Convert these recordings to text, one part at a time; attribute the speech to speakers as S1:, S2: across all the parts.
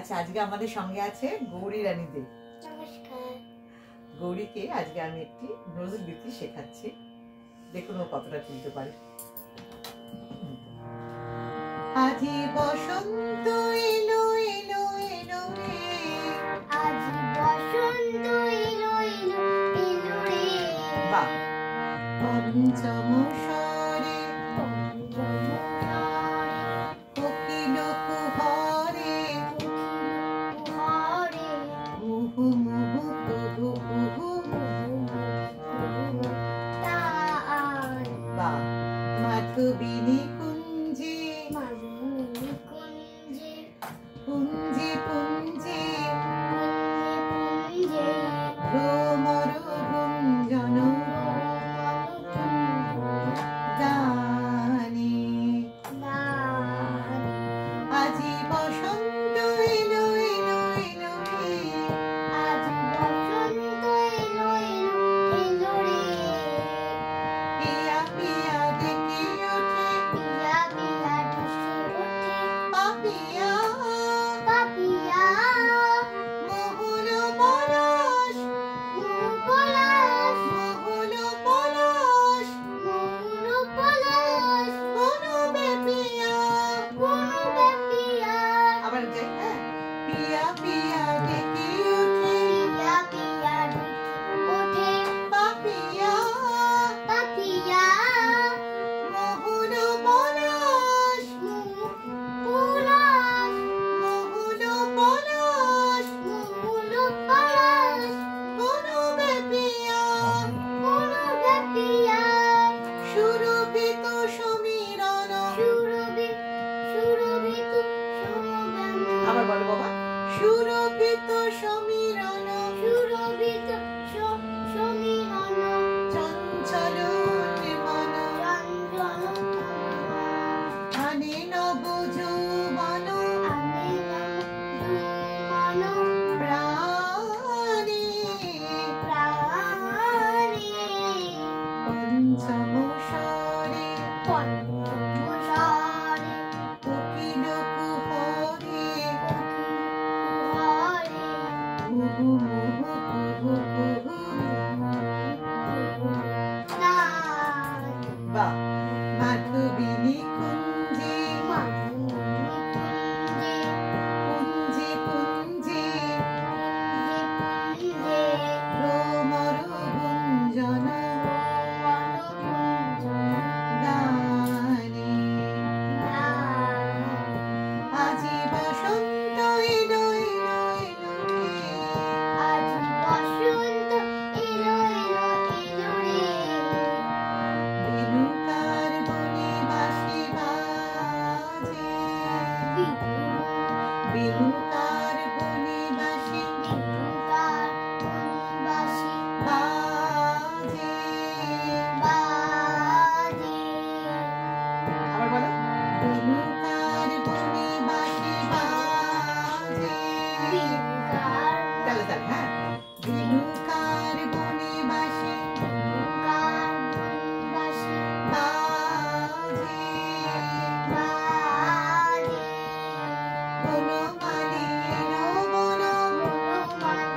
S1: আচ্ছা, আজকে আমাদের সঙ্গে আছে গৌরী রানী দে।
S2: নমস্কার।
S1: গৌরীকে আজকে আমি একটি নজরুল গীতি শেখাচ্ছি, দেখুন ও কতটা তুলতে পারে। আজি বসন্ত এলো এলো এলো রে,
S2: আজি বসন্ত এলো এলো এলো রে।
S1: বাহ। পঞ্চম স্বরে
S2: পঞ্চম স্বরে
S1: কোকিল কুহরে,
S2: কুহরে
S1: মুহু মুহু কুহু কুহু।
S2: তার
S1: বাহ। মাধবিনী কুঞ্জে
S2: মাধুরী কুঞ্জে
S1: কুঞ্জে কুঞ্জে
S2: কুঞ্জে
S1: ভ্রমর গুঞ্জন গানে। আজি বসন্ত এলো এলো এলো রে,
S2: আজি বসন্ত এলো এলো এলো রে।
S1: পিয়া পিয়া ডেকে ওঠে,
S2: পিয়া পিয়া ভেসে ওঠে
S1: পাপিয়া
S2: পাপিয়া
S1: মহুল পলাশ,
S2: মহুল পলাশ
S1: মহুল পলাশ
S2: মহুল পলাশ
S1: বনবে পিয়া।
S2: বনবে পিয়া।
S1: আবার যাই, হ্যাঁ। পিয়া পিয়া ডেকে ওঠে,
S2: পিয়া পিয়া ভেসে ওঠে
S1: পাপিয়া
S2: পাপিয়া
S1: মহুল পলাশ,
S2: পলাশ
S1: মহুল পলাশ
S2: মহুল পলাশ
S1: বনবে পিয়া।
S2: বনবে পিয়া।
S1: সুরভিত সমীরণ,
S2: সুরভিত সুরভিত সমগান
S1: আবার বলো বাবা। সুরভিত সমীরণ
S2: সুরভিত সমীরণ
S1: চঞ্চল মন,
S2: চঞ্চল
S1: আনে নব যৌবন
S2: মন
S1: প্রাণে।
S2: প্রাণে
S1: পঞ্চম স্বরে
S2: পঞ্চম স্বরে
S1: কোকিল কুহরে,
S2: কুহরে
S1: কুহু মুহু কুহু কুহু।
S2: নাচ
S1: বাহ। মাধবিনী কুঞ্জে
S2: মাধুরী কুঞ্জে
S1: কুঞ্জে কুঞ্জে
S2: কুঞ্জে
S1: ভ্রমর গুঞ্জন গানে। আজি বসন্ত এলো এলো এলো রে,
S2: আজি বসন্ত এলো এলো এলো রে।
S1: বেণুকার বনে বাঁশি বাজে, বেণুকার বনে বাঁশি
S2: বিদ্যুতার বনবাসী
S1: বাজে।
S2: বাজে।
S1: আবার বলো। বেণুকার বনে বাঁশি বাজে।
S2: বিদ্যুতার
S1: চলো চলো, হ্যাঁ। বেণুকার বনে বাঁশি
S2: বিদ্যুতার বনবাসী
S1: বাজে।
S2: বাজে।
S1: বনমালী এলো বন
S2: বনমান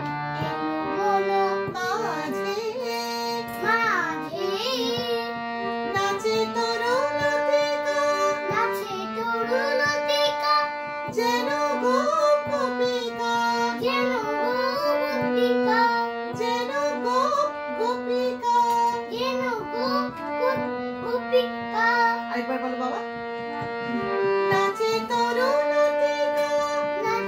S2: এলো বন
S1: মাঝে,
S2: মাঝে
S1: নাচে তরুলতিকা
S2: নাচে তরুলতিকা
S1: যেন গোপিকা,
S2: যেন গোপিকা
S1: যেন গোপিকা।
S2: যেন গোপিকা।
S1: আরেকবার বলো বাবা। নাচে তরুলতিকা
S2: নাচে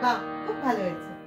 S1: বাহ, খুব ভালো হয়েছে।